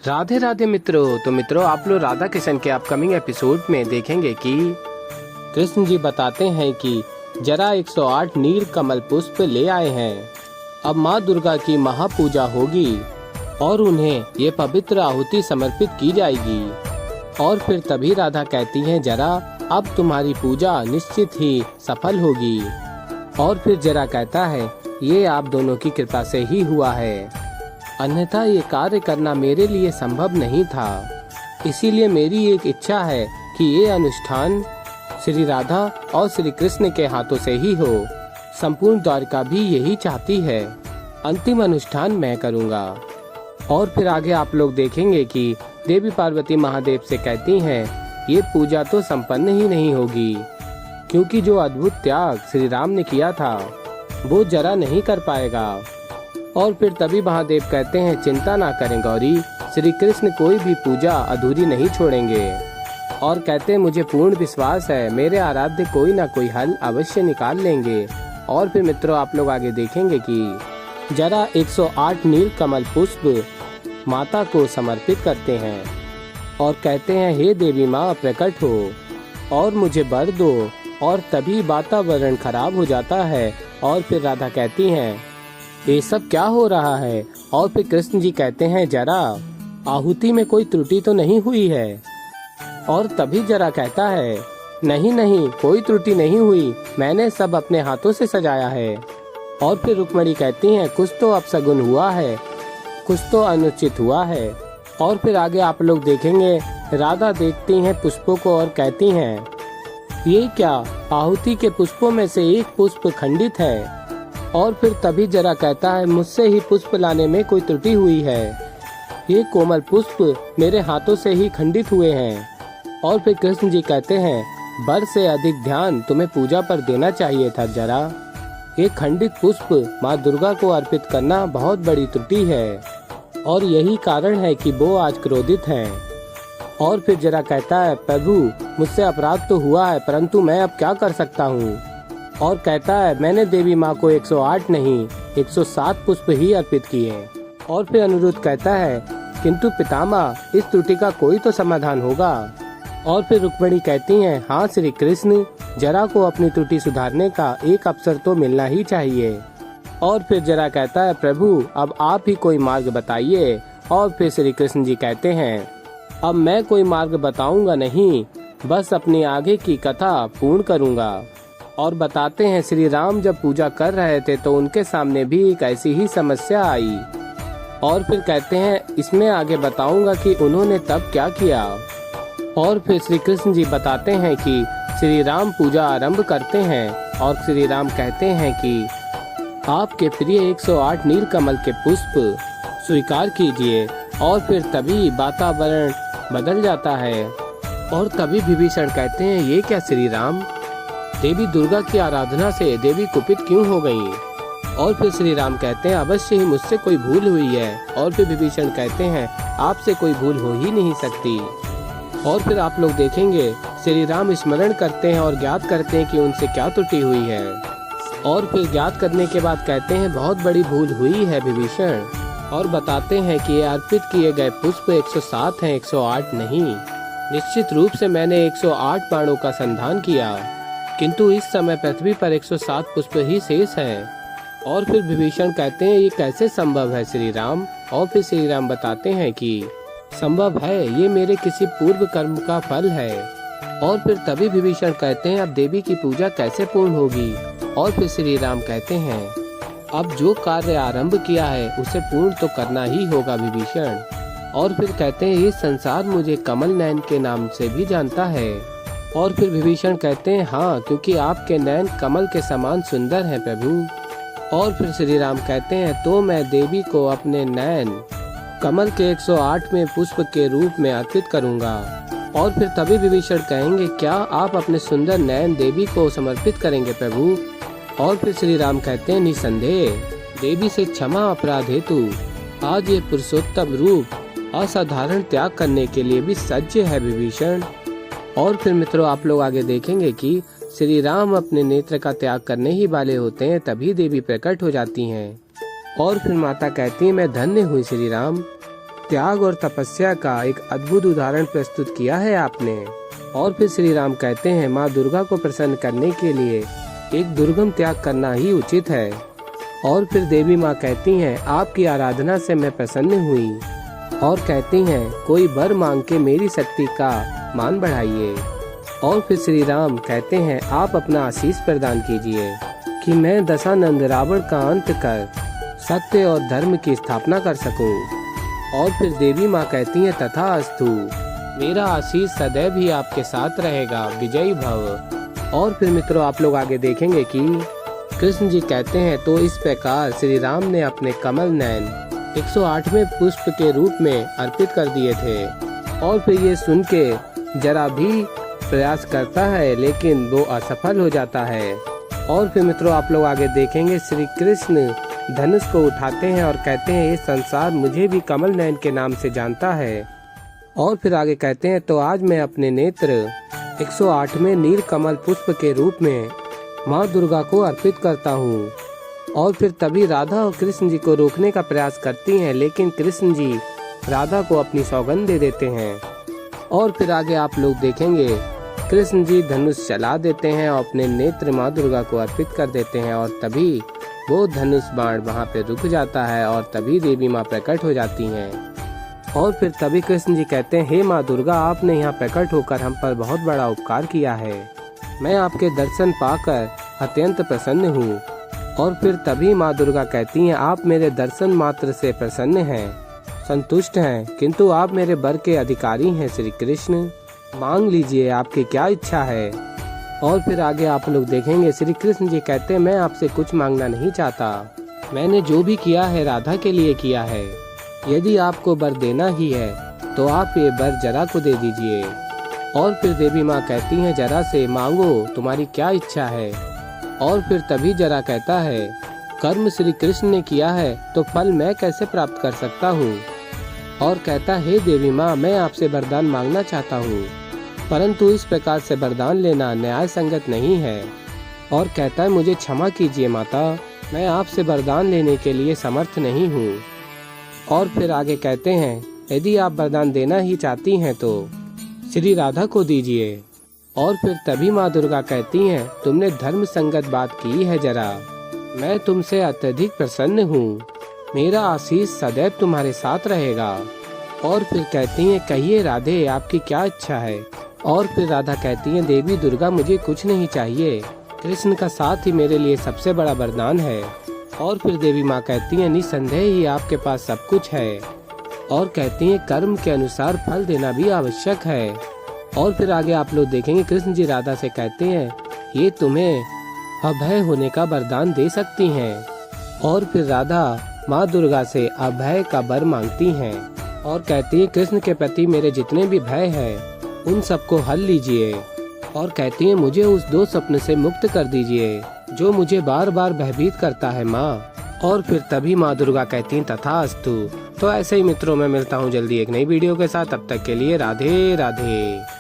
राधे राधे मित्रों। तो मित्रों, आप लोग राधा किशन के अपकमिंग एपिसोड में देखेंगे कि कृष्ण जी बताते हैं कि जरा 108 नील कमल पुष्प ले आए हैं। अब माँ दुर्गा की महापूजा होगी और उन्हें ये पवित्र आहुति समर्पित की जाएगी। और फिर तभी राधा कहती हैं, जरा अब तुम्हारी पूजा निश्चित ही सफल होगी। और फिर जरा कहता है, ये आप दोनों की कृपा से ही हुआ है, अन्यथा ये कार्य करना मेरे लिए संभव नहीं था। इसीलिए मेरी एक इच्छा है कि ये अनुष्ठान श्री राधा और श्री कृष्ण के हाथों से ही हो। संपूर्ण द्वारका भी यही चाहती है। अंतिम अनुष्ठान मैं करूँगा। और फिर आगे आप लोग देखेंगे कि देवी पार्वती महादेव से कहती हैं, ये पूजा तो संपन्न ही नहीं होगी, क्योंकि जो अद्भुत त्याग श्री राम ने किया था वो जरा नहीं कर पाएगा। और फिर तभी महादेव कहते हैं, चिंता ना करें गौरी, श्री कृष्ण कोई भी पूजा अधूरी नहीं छोड़ेंगे। और कहते हैं, मुझे पूर्ण विश्वास है मेरे आराध्य कोई ना कोई हल अवश्य निकाल लेंगे। और फिर मित्रों, आप लोग आगे देखेंगे कि जरा 108 नील कमल पुष्प माता को समर्पित करते हैं और कहते हैं, हे देवी माँ प्रकट हो और मुझे वर दो। और तभी वातावरण खराब हो जाता है। और फिर राधा कहती हैं, ये सब क्या हो रहा है। और फिर कृष्ण जी कहते हैं, जरा आहुति में कोई त्रुटि तो नहीं हुई है। और तभी जरा कहता है, नहीं नहीं, कोई त्रुटि नहीं हुई, मैंने सब अपने हाथों से सजाया है। और फिर रुक्मणी कहती हैं, कुछ तो अपशगुन हुआ है, कुछ तो अनुचित हुआ है। और फिर आगे आप लोग देखेंगे, राधा देखती हैं पुष्पों को और कहती हैं, ये क्या, आहुति के पुष्पों में से एक पुष्प खंडित है। और फिर तभी जरा कहता है, मुझसे ही पुष्प लाने में कोई त्रुटि हुई है, ये कोमल पुष्प मेरे हाथों से ही खंडित हुए हैं। और फिर कृष्ण जी कहते हैं, वर से अधिक ध्यान तुम्हें पूजा पर देना चाहिए था। जरा ये खंडित पुष्प माँ दुर्गा को अर्पित करना बहुत बड़ी त्रुटि है और यही कारण है कि वो आज क्रोधित हैं। और फिर जरा कहता है, प्रभु मुझसे अपराध तो हुआ है, परंतु मैं अब क्या कर सकता हूँ। और कहता है, मैंने देवी माँ को 108 नहीं 107 पुष्प ही अर्पित किए। और फिर अनिरुद्ध कहता है, किंतु पितामह इस त्रुटि का कोई तो समाधान होगा। और फिर रुक्मिणी कहती हैं, हाँ श्री कृष्ण, जरा को अपनी त्रुटि सुधारने का एक अवसर तो मिलना ही चाहिए। और फिर जरा कहता है, प्रभु अब आप ही कोई मार्ग बताइए। और फिर श्री कृष्ण जी कहते हैं, अब मैं कोई मार्ग बताऊंगा नहीं, बस अपनी आगे की कथा पूर्ण करूंगा। और बताते हैं, श्री राम जब पूजा कर रहे थे तो उनके सामने भी एक ऐसी ही समस्या आई। और फिर कहते हैं, इसमें आगे बताऊंगा कि उन्होंने तब क्या किया। और फिर श्री कृष्ण जी बताते हैं कि श्री राम पूजा आरंभ करते हैं और श्री राम कहते हैं कि आपके प्रिय 108 नील कमल के पुष्प स्वीकार कीजिए। और फिर तभी वातावरण बदल जाता है। और तभी विभीषण कहते हैं, ये क्या श्री राम, देवी दुर्गा की आराधना से देवी कुपित क्यों हो गई। और फिर श्री राम कहते हैं, अवश्य ही मुझसे कोई भूल हुई है। और फिर विभीषण कहते हैं, आपसे कोई भूल हो ही नहीं सकती। और फिर आप लोग देखेंगे, श्री राम स्मरण करते हैं और ज्ञात करते हैं कि उनसे क्या त्रुटि हुई है। और फिर ज्ञात करने के बाद कहते हैं, बहुत बड़ी भूल हुई है विभीषण। और बताते हैं कि ये अर्पित किए गए पुष्प 107 हैं, 108 नहीं। निश्चित रूप से मैंने 108 बाणों का संधान किया, किंतु इस समय पृथ्वी पर 107 पुष्प ही शेष हैं। और फिर विभीषण कहते हैं, ये कैसे संभव है श्री राम। और फिर श्री राम बताते हैं कि संभव है, ये मेरे किसी पूर्व कर्म का फल है। और फिर तभी विभीषण कहते हैं, अब देवी की पूजा कैसे पूर्ण होगी। और फिर श्री राम कहते हैं, अब जो कार्य आरंभ किया है उसे पूर्ण तो करना ही होगा विभीषण। और फिर कहते हैं, ये संसार मुझे कमल नयन के नाम से भी जानता है। और फिर विभीषण कहते हैं, हाँ, क्योंकि आपके नयन कमल के समान सुंदर हैं प्रभु। और फिर श्री राम कहते हैं, तो मैं देवी को अपने नयन कमल के 108वें पुष्प के रूप में अर्पित करूंगा। और फिर तभी विभीषण कहेंगे, क्या आप अपने सुंदर नयन देवी को समर्पित करेंगे प्रभु। और फिर श्री राम कहते हैं, निसंदेह देवी से क्षमा अपराध हेतु आज ये पुरुषोत्तम रूप असाधारण त्याग करने के लिए भी सज्ज है विभीषण। और फिर मित्रों, आप लोग आगे देखेंगे कि श्री राम अपने नेत्र का त्याग करने ही वाले होते हैं, तभी देवी प्रकट हो जाती हैं। और फिर माता कहती है, मैं धन्य हुई श्री राम, त्याग और तपस्या का एक अद्भुत उदाहरण प्रस्तुत किया है आपने। और फिर श्री राम कहते हैं माँ दुर्गा को प्रसन्न करने के लिए एक दुर्गम त्याग करना ही उचित है। और फिर देवी माँ कहती हैं आपकी आराधना से मैं प्रसन्न हुई, और कहती हैं कोई वर मांग के मेरी शक्ति का मान बढ़ाइए। और फिर श्री राम कहते हैं आप अपना आशीष प्रदान कीजिए कि मैं दशानंद रावण का अंत कर सत्य और धर्म की स्थापना कर सकूं। और फिर देवी माँ कहती हैं तथास्तु, मेरा आशीष सदैव ही आपके साथ रहेगा, विजयी भव। और फिर मित्रों आप लोग आगे देखेंगे कि कृष्ण जी कहते हैं तो इस प्रकार श्री राम ने अपने कमल नयन 108वें पुष्प के रूप में अर्पित कर दिए थे। और फिर ये सुन के जरा भी प्रयास करता है लेकिन वो असफल हो जाता है। और फिर मित्रों आप लोग आगे देखेंगे श्री कृष्ण धनुष को उठाते हैं और कहते हैं ये संसार मुझे भी कमल नयन के नाम से जानता है। और फिर आगे कहते हैं तो आज मैं अपने नेत्र 108वें नील कमल पुष्प के रूप में माँ दुर्गा को अर्पित करता हूँ। और फिर तभी राधा और कृष्ण जी को रोकने का प्रयास करती हैं, लेकिन कृष्ण जी राधा को अपनी सौगंध दे देते हैं। और फिर आगे आप लोग देखेंगे कृष्ण जी धनुष चला देते हैं और अपने नेत्र माँ दुर्गा को अर्पित कर देते हैं, और तभी वो धनुष बाण वहाँ पे रुक जाता है और तभी देवी माँ प्रकट हो जाती हैं। और फिर तभी कृष्ण जी कहते हैं हे माँ दुर्गा, आपने यहाँ प्रकट होकर हम पर बहुत बड़ा उपकार किया है, मैं आपके दर्शन पाकर अत्यंत प्रसन्न हूँ। और फिर तभी माँ दुर्गा कहती हैं आप मेरे दर्शन मात्र से प्रसन्न हैं, संतुष्ट हैं, किंतु आप मेरे वर के अधिकारी हैं श्री कृष्ण, मांग लीजिए आपकी क्या इच्छा है। और फिर आगे आप लोग देखेंगे श्री कृष्ण जी कहते हैं मैं आपसे कुछ मांगना नहीं चाहता, मैंने जो भी किया है राधा के लिए किया है, यदि आपको वर देना ही है तो आप ये वर जरा को दे दीजिए। और फिर देवी माँ कहती हैं जरा से मांगो तुम्हारी क्या इच्छा है। और फिर तभी जरा कहता है कर्म श्री कृष्ण ने किया है तो फल मैं कैसे प्राप्त कर सकता हूँ। और कहता है देवी माँ मैं आपसे वरदान मांगना चाहता हूँ, परंतु इस प्रकार से वरदान लेना न्याय संगत नहीं है। और कहता है मुझे क्षमा कीजिए माता, मैं आपसे वरदान लेने के लिए समर्थ नहीं हूँ। और फिर आगे कहते हैं यदि आप वरदान देना ही चाहती हैं तो श्री राधा को दीजिए। और फिर तभी माँ दुर्गा कहती हैं तुमने धर्म संगत बात की है, जरा मैं तुमसे अत्यधिक प्रसन्न हूँ, मेरा आशीष सदैव तुम्हारे साथ रहेगा। और फिर कहती हैं कहिए राधे आपकी क्या इच्छा है। और फिर राधा कहती हैं देवी दुर्गा मुझे कुछ नहीं चाहिए, कृष्ण का साथ ही मेरे लिए सबसे बड़ा वरदान है। और फिर देवी माँ कहती हैं निसंदेह ही आपके पास सब कुछ है। और कहती हैं कर्म के अनुसार फल देना भी आवश्यक है। और फिर आगे आप लोग देखेंगे कृष्ण जी राधा से कहते हैं ये तुम्हें अभय होने का वरदान दे सकती हैं। और फिर राधा माँ दुर्गा से अभय का वर मांगती हैं और कहती है कृष्ण के प्रति मेरे जितने भी भय है उन सबको हल लीजिए। और कहती है मुझे उस दो स्वप्न से मुक्त कर दीजिए जो मुझे बार बार भयभीत करता है माँ। और फिर तभी माँ दुर्गा कहती हैं तथास्तु। तो ऐसे ही मित्रों मैं मिलता हूँ जल्दी एक नई वीडियो के साथ, तब तक के लिए राधे राधे।